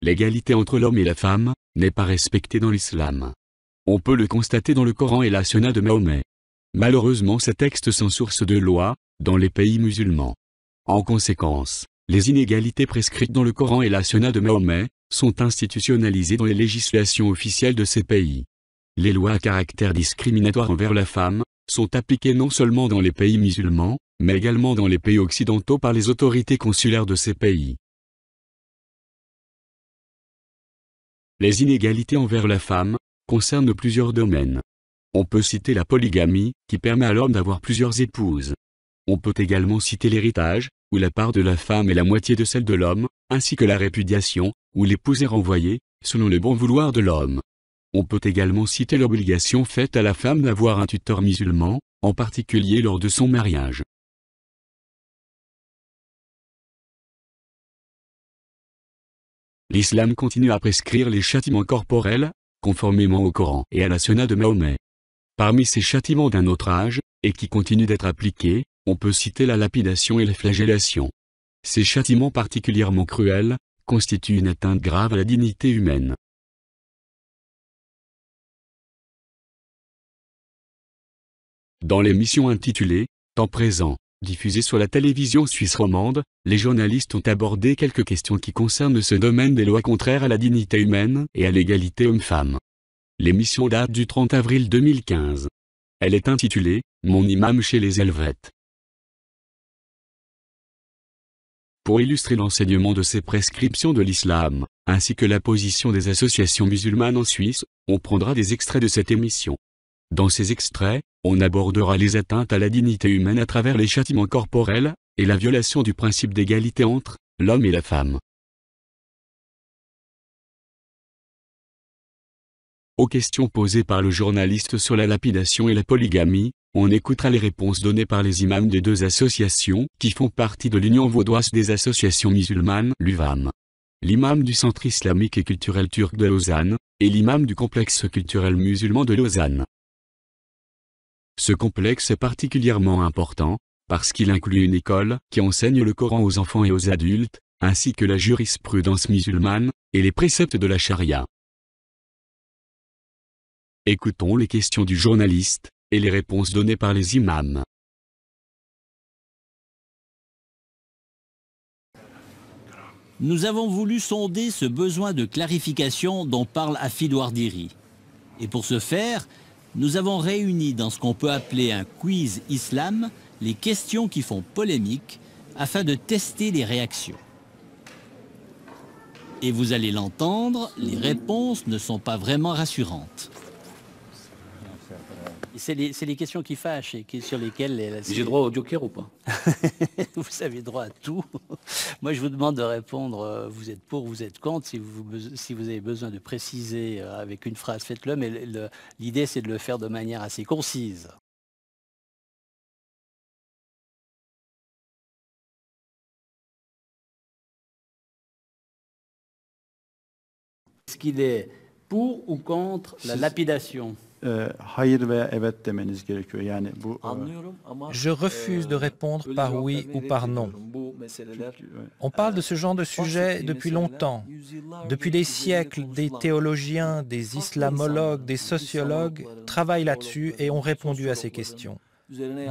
L'égalité entre l'homme et la femme n'est pas respectée dans l'islam. On peut le constater dans le Coran et la Sunna de Mahomet. Malheureusement, ces textes sont source de loi dans les pays musulmans. En conséquence, les inégalités prescrites dans le Coran et la Sunna de Mahomet sont institutionnalisées dans les législations officielles de ces pays. Les lois à caractère discriminatoire envers la femme sont appliquées non seulement dans les pays musulmans, mais également dans les pays occidentaux par les autorités consulaires de ces pays. Les inégalités envers la femme concernent plusieurs domaines. On peut citer la polygamie, qui permet à l'homme d'avoir plusieurs épouses. On peut également citer l'héritage, où la part de la femme est la moitié de celle de l'homme, ainsi que la répudiation, où l'épouse est renvoyée, selon le bon vouloir de l'homme. On peut également citer l'obligation faite à la femme d'avoir un tuteur musulman, en particulier lors de son mariage. L'islam continue à prescrire les châtiments corporels, conformément au Coran et à la Sunna de Mahomet. Parmi ces châtiments d'un autre âge, et qui continuent d'être appliqués, on peut citer la lapidation et la flagellation. Ces châtiments particulièrement cruels constituent une atteinte grave à la dignité humaine. Dans l'émission intitulée « Temps présent », diffusée sur la télévision suisse romande, les journalistes ont abordé quelques questions qui concernent ce domaine des lois contraires à la dignité humaine et à l'égalité homme-femme. L'émission date du 30 avril 2015. Elle est intitulée « Mon imam chez les Helvètes ». Pour illustrer l'enseignement de ces prescriptions de l'islam, ainsi que la position des associations musulmanes en Suisse, on prendra des extraits de cette émission. Dans ces extraits, on abordera les atteintes à la dignité humaine à travers les châtiments corporels, et la violation du principe d'égalité entre l'homme et la femme. Aux questions posées par le journaliste sur la lapidation et la polygamie, on écoutera les réponses données par les imams des deux associations qui font partie de l'Union vaudoise des associations musulmanes, l'UVAM. L'imam du Centre islamique et culturel turc de Lausanne, et l'imam du complexe culturel musulman de Lausanne. Ce complexe est particulièrement important, parce qu'il inclut une école qui enseigne le Coran aux enfants et aux adultes, ainsi que la jurisprudence musulmane, et les préceptes de la charia. Écoutons les questions du journaliste, et les réponses données par les imams. Nous avons voulu sonder ce besoin de clarification dont parle Hafid Ouardiri. Et pour ce faire, nous avons réuni dans ce qu'on peut appeler un quiz islam les questions qui font polémique afin de tester les réactions. Et vous allez l'entendre, les réponses ne sont pas vraiment rassurantes. C'est les questions qui fâchent et sur lesquelles... J'ai droit au joker ou pas? Vous avez droit à tout. Moi, je vous demande de répondre, vous êtes pour, vous êtes contre. Si vous avez besoin de préciser avec une phrase, faites-le, mais l'idée, c'est de le faire de manière assez concise. Est-ce qu'il est pour ou contre la lapidation? Je refuse de répondre par oui ou par non. On parle de ce genre de sujet depuis longtemps. Depuis des siècles, des théologiens, des islamologues, des sociologues travaillent là-dessus et ont répondu à ces questions.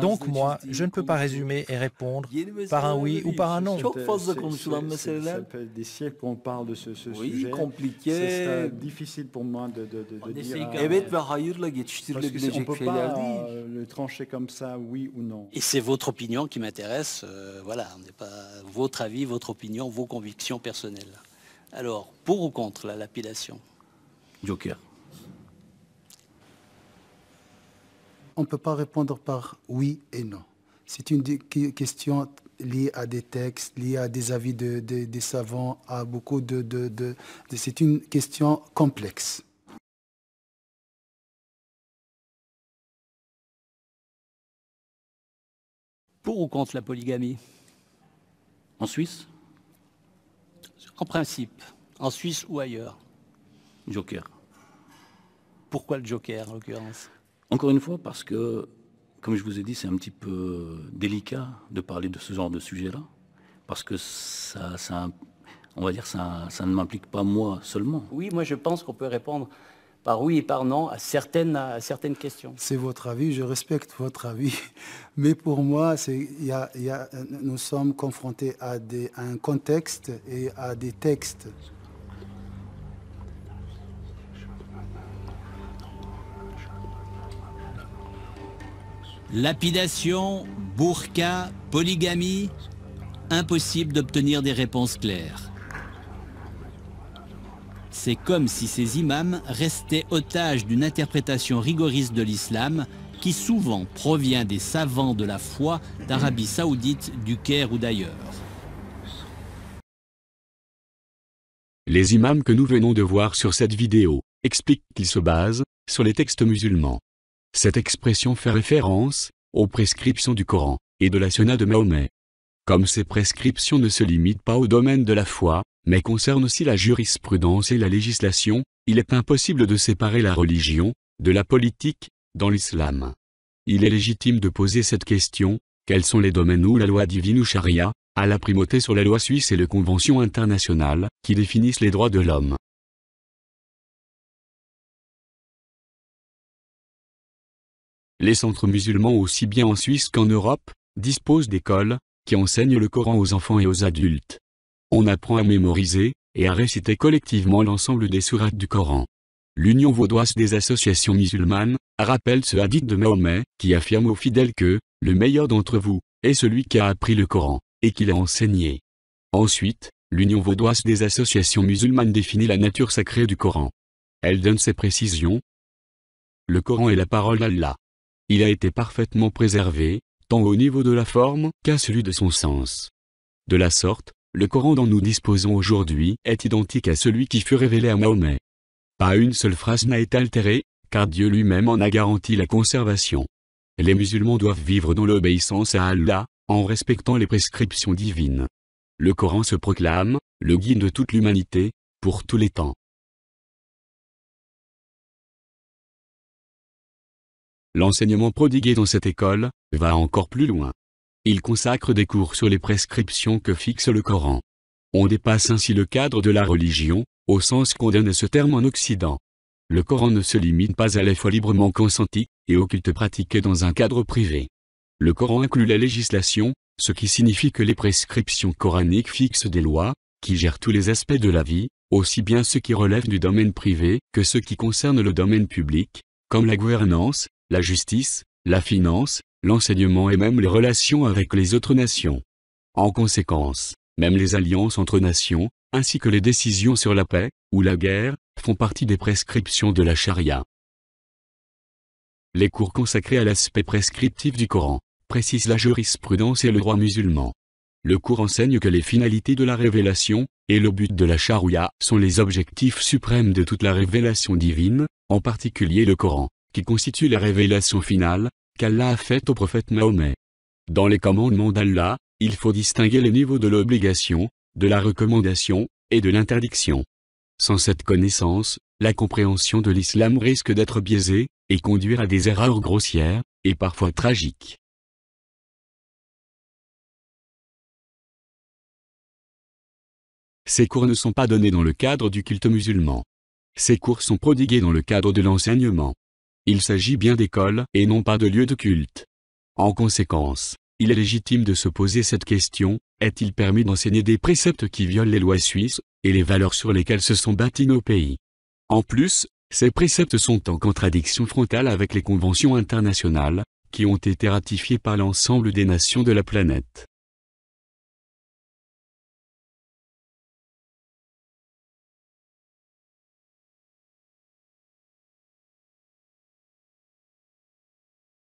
Donc moi, je ne peux pas résumer et répondre par un oui ou par un non. Ça fait des siècles qu'on parle de ce sujet. C'est difficile pour moi de dire... On ne peut pas le trancher comme ça, oui ou non. Et c'est votre opinion qui m'intéresse. Voilà, on n'est pas votre avis, votre opinion, vos convictions personnelles. Alors, pour ou contre la lapidation? Joker. On ne peut pas répondre par oui et non. C'est une question liée à des textes, liée à des avis des savants, à beaucoup c'est une question complexe. Pour ou contre la polygamie? En Suisse? En principe, en Suisse ou ailleurs. Joker. Pourquoi le joker en l'occurrence? Encore une fois, parce que, comme je vous ai dit, c'est un petit peu délicat de parler de ce genre de sujet-là, parce que on va dire ça ne m'implique pas moi seulement. Oui, moi je pense qu'on peut répondre par oui et par non à certaines questions. C'est votre avis, je respecte votre avis, mais pour moi, nous sommes confrontés à un contexte et à des textes. Lapidation, burqa, polygamie, impossible d'obtenir des réponses claires. C'est comme si ces imams restaient otages d'une interprétation rigoriste de l'islam qui souvent provient des savants de la foi d'Arabie Saoudite, du Caire ou d'ailleurs. Les imams que nous venons de voir sur cette vidéo expliquent qu'ils se basent sur les textes musulmans. Cette expression fait référence aux prescriptions du Coran et de la Sunna de Mahomet. Comme ces prescriptions ne se limitent pas au domaine de la foi, mais concernent aussi la jurisprudence et la législation, il est impossible de séparer la religion de la politique dans l'islam. Il est légitime de poser cette question: quels sont les domaines où la loi divine ou charia a la primauté sur la loi suisse et les conventions internationales qui définissent les droits de l'homme? Les centres musulmans, aussi bien en Suisse qu'en Europe, disposent d'écoles qui enseignent le Coran aux enfants et aux adultes. On apprend à mémoriser et à réciter collectivement l'ensemble des sourates du Coran. L'Union vaudoise des associations musulmanes rappelle ce hadith de Mahomet qui affirme aux fidèles que « le meilleur d'entre vous est celui qui a appris le Coran et qui l'a enseigné ». Ensuite, l'Union vaudoise des associations musulmanes définit la nature sacrée du Coran. Elle donne ses précisions. Le Coran est la parole d'Allah. Il a été parfaitement préservé, tant au niveau de la forme qu'à celui de son sens. De la sorte, le Coran dont nous disposons aujourd'hui est identique à celui qui fut révélé à Mahomet. Pas une seule phrase n'a été altérée, car Dieu lui-même en a garanti la conservation. Les musulmans doivent vivre dans l'obéissance à Allah, en respectant les prescriptions divines. Le Coran se proclame le guide de toute l'humanité, pour tous les temps. L'enseignement prodigué dans cette école va encore plus loin. Il consacre des cours sur les prescriptions que fixe le Coran. On dépasse ainsi le cadre de la religion, au sens qu'on donne à ce terme en Occident. Le Coran ne se limite pas à la foi librement consentie et au culte pratiqué dans un cadre privé. Le Coran inclut la législation, ce qui signifie que les prescriptions coraniques fixent des lois qui gèrent tous les aspects de la vie, aussi bien ceux qui relèvent du domaine privé que ceux qui concernent le domaine public, comme la gouvernance, la justice, la finance, l'enseignement et même les relations avec les autres nations. En conséquence, même les alliances entre nations, ainsi que les décisions sur la paix ou la guerre, font partie des prescriptions de la charia. Les cours consacrés à l'aspect prescriptif du Coran précisent la jurisprudence et le droit musulman. Le cours enseigne que les finalités de la révélation et le but de la charia sont les objectifs suprêmes de toute la révélation divine, en particulier le Coran, qui constitue la révélation finale qu'Allah a faite au prophète Mahomet. Dans les commandements d'Allah, il faut distinguer les niveaux de l'obligation, de la recommandation et de l'interdiction. Sans cette connaissance, la compréhension de l'islam risque d'être biaisée et conduire à des erreurs grossières et parfois tragiques. Ces cours ne sont pas donnés dans le cadre du culte musulman. Ces cours sont prodigués dans le cadre de l'enseignement. Il s'agit bien d'écoles et non pas de lieux de culte. En conséquence, il est légitime de se poser cette question: est-il permis d'enseigner des préceptes qui violent les lois suisses et les valeurs sur lesquelles se sont bâtis nos pays? En plus, ces préceptes sont en contradiction frontale avec les conventions internationales qui ont été ratifiées par l'ensemble des nations de la planète.